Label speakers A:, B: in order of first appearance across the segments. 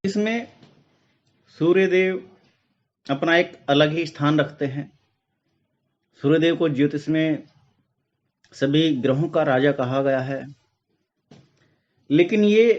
A: इसमें सूर्यदेव अपना एक अलग ही स्थान रखते हैं। सूर्यदेव को ज्योतिष में सभी ग्रहों का राजा कहा गया है, लेकिन ये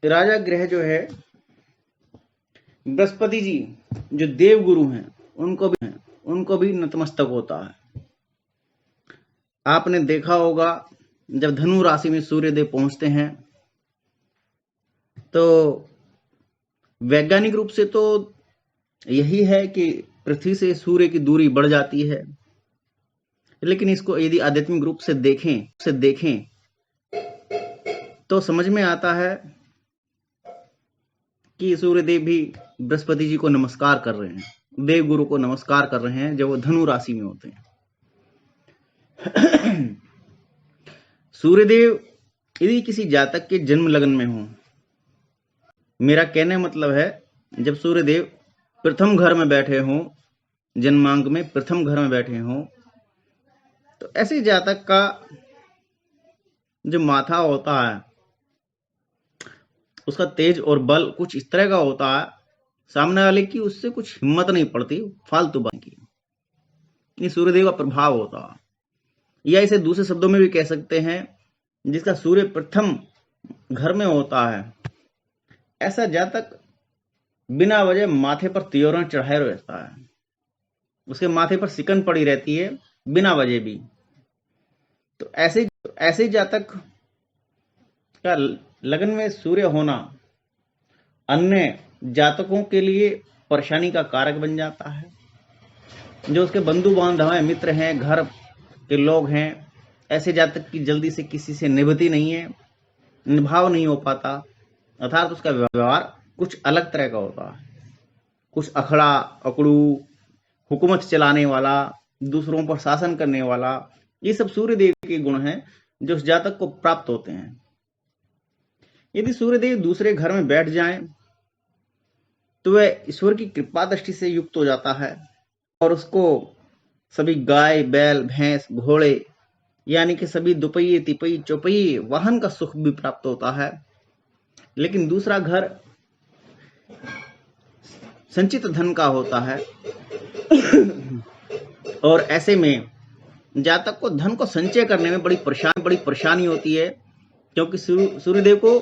A: राजा ग्रह जो है बृहस्पति जी जो देव गुरु हैं उनको भी नतमस्तक होता है। आपने देखा होगा जब धनु राशि में सूर्यदेव पहुंचते हैं तो वैज्ञानिक रूप से तो यही है कि पृथ्वी से सूर्य की दूरी बढ़ जाती है, लेकिन इसको यदि आध्यात्मिक रूप से देखें तो समझ में आता है कि सूर्यदेव भी बृहस्पति जी को नमस्कार कर रहे हैं, देवगुरु को नमस्कार कर रहे हैं जब वो धनु राशि में होते हैं। सूर्यदेव यदि किसी जातक के जन्म लग्न में हो, मेरा कहने मतलब है जब सूर्यदेव प्रथम घर में बैठे हों, जन्मांक में प्रथम घर में बैठे हों, तो ऐसे जातक का जो माथा होता है उसका तेज और बल कुछ इस तरह का होता है, सामने वाले की उससे कुछ हिम्मत नहीं पड़ती फालतू बात की। ये सूर्यदेव का प्रभाव होता है, या इसे दूसरे शब्दों में भी कह सकते हैं जिसका सूर्य प्रथम घर में होता है, ऐसा जातक बिना वजह माथे पर त्योरण चढ़ाए रहता है, उसके माथे पर सिकन पड़ी रहती है बिना वजह भी। तो ऐसे जातक का लगन में सूर्य होना अन्य जातकों के लिए परेशानी का कारक बन जाता है। जो उसके बंधु बांधव हैं, मित्र हैं, घर के लोग हैं, ऐसे जातक की जल्दी से किसी से निभती नहीं है, निभाव नहीं हो पाता, अर्थात उसका व्यवहार कुछ अलग तरह का होता है, कुछ अखड़ा अकड़ू, हुकूमत चलाने वाला, दूसरों पर शासन करने वाला। ये सब सूर्यदेव के गुण हैं जो उस जातक को प्राप्त होते हैं। यदि सूर्यदेव दूसरे घर में बैठ जाएं तो वह ईश्वर की कृपा दृष्टि से युक्त हो जाता है और उसको सभी गाय, बैल, भैंस, घोड़े यानी कि सभी दुपहिए, तिपहिए, चौपहिए वाहन का सुख भी प्राप्त होता है। लेकिन दूसरा घर संचित धन का होता है और ऐसे में जातक को धन को संचय करने में बड़ी परेशानी होती है, क्योंकि सूर्यदेव को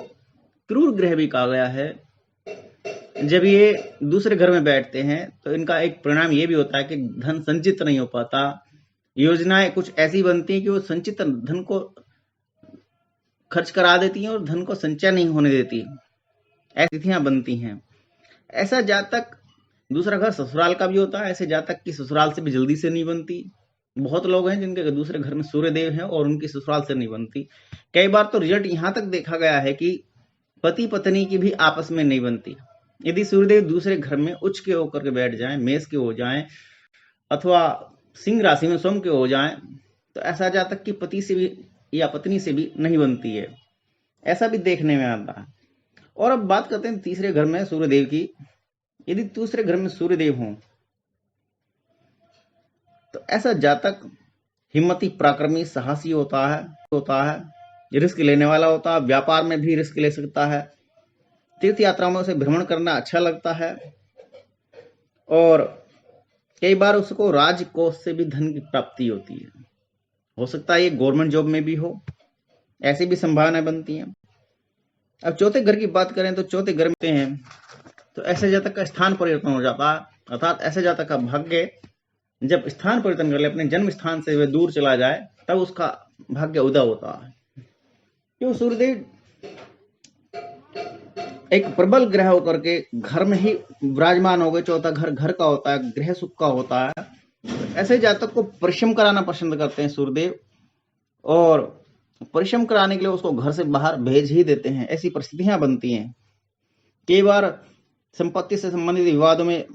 A: क्रूर ग्रह भी कहा गया है। जब ये दूसरे घर में बैठते हैं तो इनका एक परिणाम ये भी होता है कि धन संचित नहीं हो पाता, योजनाएं कुछ ऐसी बनती हैं कि वो संचित धन को खर्च करा देती हैं और धन को संचय नहीं होने देती, ऐसी स्थितियां बनती हैं। ऐसा जातक, दूसरा घर ससुराल का भी होता है, ऐसे जातक की ससुराल से भी जल्दी से नहीं बनती। बहुत लोग हैं जिनके दूसरे घर में सूर्यदेव हैं और उनकी ससुराल से नहीं बनती। कई बार तो रिजल्ट यहां तक देखा गया है कि पति पत्नी की भी आपस में नहीं बनती। यदि सूर्यदेव दूसरे घर में उच्च के होकर के बैठ जाएं, मेष के हो जाएं अथवा सिंह राशि में सोम के हो जाएं, तो ऐसा जातक की पति से भी या पत्नी से भी नहीं बनती है, ऐसा भी देखने में आता है। और अब बात करते हैं तीसरे घर में सूर्यदेव की। यदि दूसरे घर में सूर्यदेव हों तो ऐसा जातक हिम्मती, पराक्रमी, साहसी होता है, रिस्क लेने वाला होता है, व्यापार में भी रिस्क ले सकता है, तीर्थ यात्राओं में उसे भ्रमण करना अच्छा लगता है और कई बार उसको राजकोष से भी धन की प्राप्ति होती है। हो सकता है ये गवर्नमेंट जॉब में भी हो, ऐसी भी संभावनाएं बनती हैं। अब चौथे घर की बात करें तो चौथे घर में हैं तो ऐसे जातक का स्थान परिवर्तन हो जाता है, अर्थात ऐसे जातक का भाग्य जब स्थान परिवर्तन कर ले, अपने जन्म स्थान से वह दूर चला जाए, तब उसका भाग्य उदय होता है। क्यों? सूर्यदेव एक प्रबल ग्रह होकर के घर में ही विराजमान हो गए। चौथा घर घर का होता है, गृह सुख का होता है। तो ऐसे जातक को परिश्रम कराना पसंद करते हैं सूर्यदेव, और परिश्रम कराने के लिए उसको घर से बाहर भेज ही देते हैं। ऐसी परिस्थितियां बनती हैं। कई बार संपत्ति से संबंधित विवादों में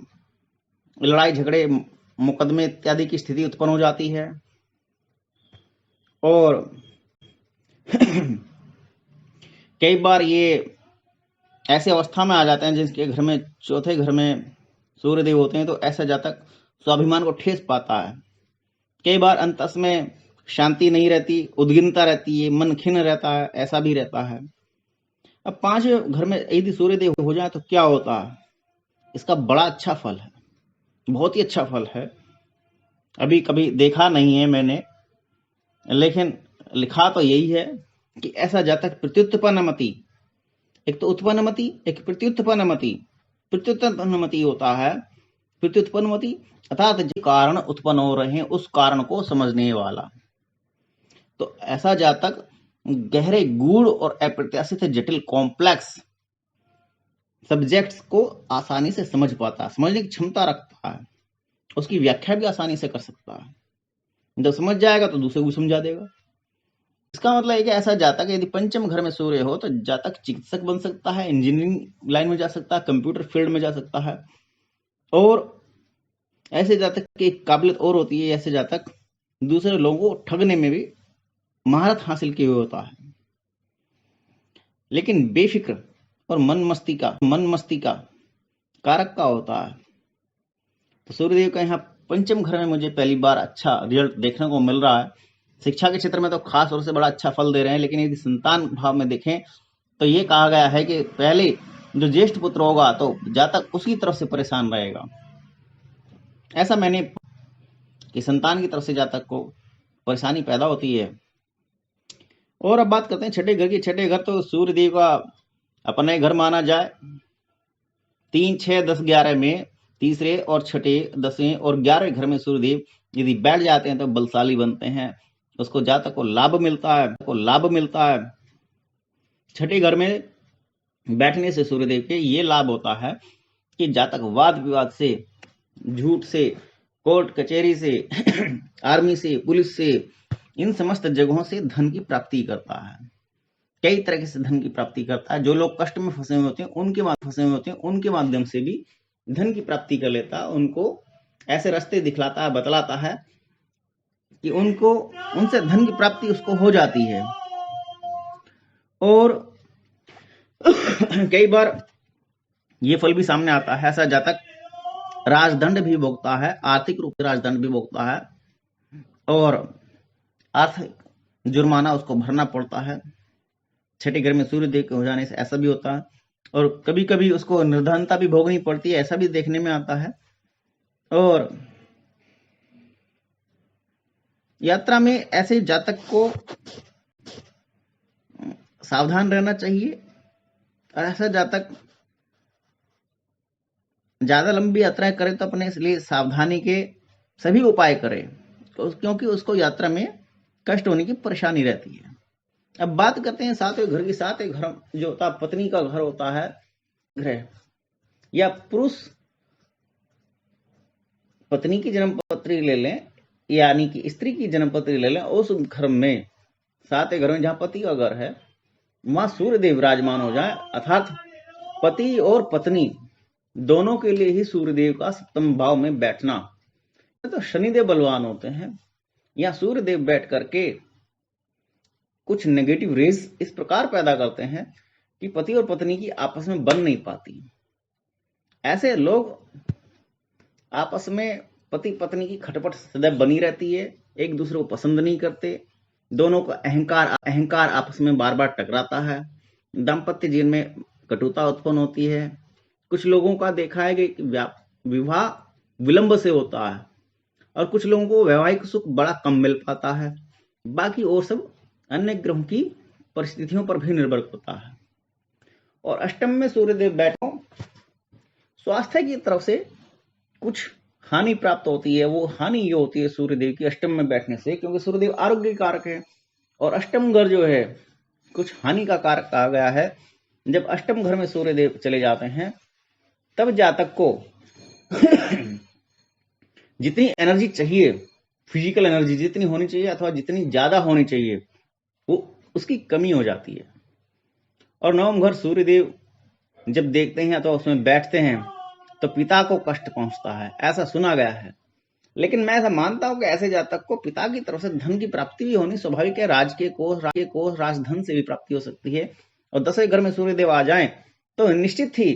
A: लड़ाई झगड़े, मुकदमे इत्यादि की स्थिति उत्पन्न हो जाती है और कई बार ये ऐसे अवस्था में आ जाते हैं जिसके घर में चौथे घर में सूर्यदेव होते हैं, तो ऐसा जातक स्वाभिमान को ठेस पाता है। कई बार अंतस में शांति नहीं रहती, उद्विग्नता रहती है, मन खिन्न रहता है, ऐसा भी रहता है। अब 5वें घर में यदि सूर्यदेव हो जाए तो क्या होता है? इसका बड़ा अच्छा फल है, बहुत ही अच्छा फल है। अभी कभी देखा नहीं है मैंने, लेकिन लिखा तो यही है कि ऐसा जातक प्रत्युत्पन्नमति, एक तो उत्पन्नमति, एक प्रत्युत्पन्नमति। प्रत्युत्पन्नमति होता है, प्रत्युत्पन्नमति अर्थात जो कारण उत्पन्न हो रहे हैं उस कारण को समझने वाला। तो ऐसा जातक गहरे गूढ़ और अप्रत्याशित जटिल कॉम्प्लेक्स सब्जेक्ट्स को आसानी से समझ पाता है, समझने की क्षमता रखता है, उसकी व्याख्या भी आसानी से कर सकता है। जब समझ जाएगा तो दूसरे को समझा देगा। इसका मतलब है कि ऐसा जातक यदि पंचम घर में सूर्य हो तो जातक चिकित्सक बन सकता है, इंजीनियरिंग लाइन में जा सकता है, कंप्यूटर फील्ड में जा सकता है। और ऐसे जातक की एक काबिलियत और होती है, ऐसे जातक दूसरे लोगों को ठगने में भी महारत हासिल किए हुए होता है। लेकिन बेफिक्र और मन मस्ती का कारक का होता है। तो सूर्यदेव का यहाँ पंचम घर में मुझे पहली बार अच्छा रिजल्ट देखने को मिल रहा है। शिक्षा के क्षेत्र में तो खास तौर से बड़ा अच्छा फल दे रहे हैं, लेकिन यदि संतान भाव में देखें तो ये कहा गया है कि पहले जो ज्येष्ठ पुत्र होगा तो जातक उसकी तरफ से परेशान रहेगा। ऐसा मैंने कि संतान की तरफ से जातक को परेशानी पैदा होती है। और अब बात करते हैं छठे घर की। छठे घर तो सूर्यदेव का अपने घर माना जाए। 3, 6, 10, 11 में तीसरे और छठे, 10वें और 11वें घर में सूर्यदेव यदि बैठ जाते हैं तो बलशाली बनते हैं, उसको जातक को लाभ मिलता है। छठे घर में बैठने से सूर्यदेव के ये लाभ होता है कि जातक वाद विवाद से, झूठ से, कोर्ट कचहरी से आर्मी से, पुलिस से, इन समस्त जगहों से धन की प्राप्ति करता है। कई तरह से धन की प्राप्ति करता है। जो लोग कष्ट में फंसे हुए होते हैं उनके माध्यम से भी धन की प्राप्ति कर लेता है। उनको ऐसे रास्ते दिखलाता है, बतलाता है कि उनसे धन की प्राप्ति उसको हो जाती है। और कई बार ये फल भी सामने आता है, ऐसा जातक राजदंड भी भोगता है, आर्थिक रूप से राजदंड भी भोगता है और आर्थिक जुर्माना उसको भरना पड़ता है। छठे घर में सूर्यदेव के हो जाने से ऐसा भी होता है। और कभी कभी उसको निर्धनता भी भोगनी पड़ती है, ऐसा भी देखने में आता है। और यात्रा में ऐसे जातक को सावधान रहना चाहिए। और ऐसा जातक ज्यादा लंबी यात्राएं करे तो अपने लिए सावधानी के सभी उपाय करे, क्योंकि उसको यात्रा में कष्ट होने की परेशानी रहती है। अब बात करते हैं 7वें घर की। 7वें घर जो होता है पत्नी का घर होता है, ग्रह या पुरुष पत्नी की जन्म पत्री ले लें यानी कि स्त्री की जन्म पत्री ले लें, उस घर में 7वें घर में जहां पति का घर है वहां सूर्यदेव विराजमान हो जाए, अर्थात पति और पत्नी दोनों के लिए ही सूर्यदेव का सप्तम भाव में बैठना। तो शनिदेव बलवान होते हैं, या सूर्यदेव बैठ करके कुछ नेगेटिव रेज इस प्रकार पैदा करते हैं कि पति और पत्नी की आपस में बन नहीं पाती। ऐसे लोग आपस में पति पत्नी की खटपट सदैव बनी रहती है, एक दूसरे को पसंद नहीं करते, दोनों का अहंकार आपस में बार बार टकराता है, दाम्पत्य जीवन में कटुता उत्पन्न होती है। कुछ लोगों का देखा है कि विवाह विलंब से होता है और कुछ लोगों को वैवाहिक सुख बड़ा कम मिल पाता है। बाकी और सब अन्य ग्रहों की परिस्थितियों पर भी निर्भर करता है। और अष्टम में सूर्यदेव बैठो, स्वास्थ्य की तरफ से कुछ हानि प्राप्त होती है। वो हानि ये होती है सूर्यदेव की अष्टम में बैठने से, क्योंकि सूर्यदेव आरोग्य कारक है और अष्टम घर जो है कुछ हानि का कारक कहा गया है। जब अष्टम घर में सूर्यदेव चले जाते हैं तब जातक को जितनी एनर्जी चाहिए, फिजिकल एनर्जी जितनी होनी चाहिए अथवा जितनी ज्यादा होनी चाहिए, वो उसकी कमी हो जाती है। और नवम घर सूर्यदेव जब देखते हैं तो उसमें बैठते हैं तो पिता को कष्ट पहुंचता है, ऐसा सुना गया है। लेकिन मैं ऐसा मानता हूं कि ऐसे जातक को पिता की तरफ से धन की प्राप्ति भी होनी स्वाभाविक है। राज के कोष राजधन से भी प्राप्ति हो सकती है। और 10वें घर में सूर्यदेव आ जाएं तो निश्चित ही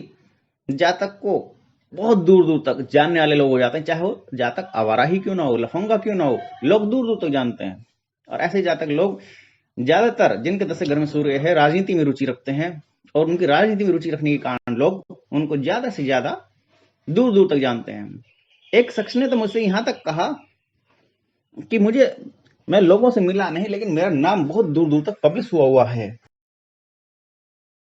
A: जातक को बहुत दूर दूर तक जानने वाले लोग हो जाते हैं, चाहे वो जातक आवारा ही क्यों ना हो, लफंगा क्यों ना हो, लोग दूर दूर तक जानते हैं। और ऐसे जातक लोग ज्यादातर जिनके 10वें घर में सूर्य है राजनीति में रुचि रखते हैं और उनकी राजनीति में रुचि रखने के कारण लोग उनको ज्यादा से ज्यादा दूर दूर तक जानते हैं। एक शख्स ने तो मुझसे यहां तक कहा कि मैं लोगों से मिला नहीं, लेकिन मेरा नाम बहुत दूर दूर तक पब्लिश हुआ है।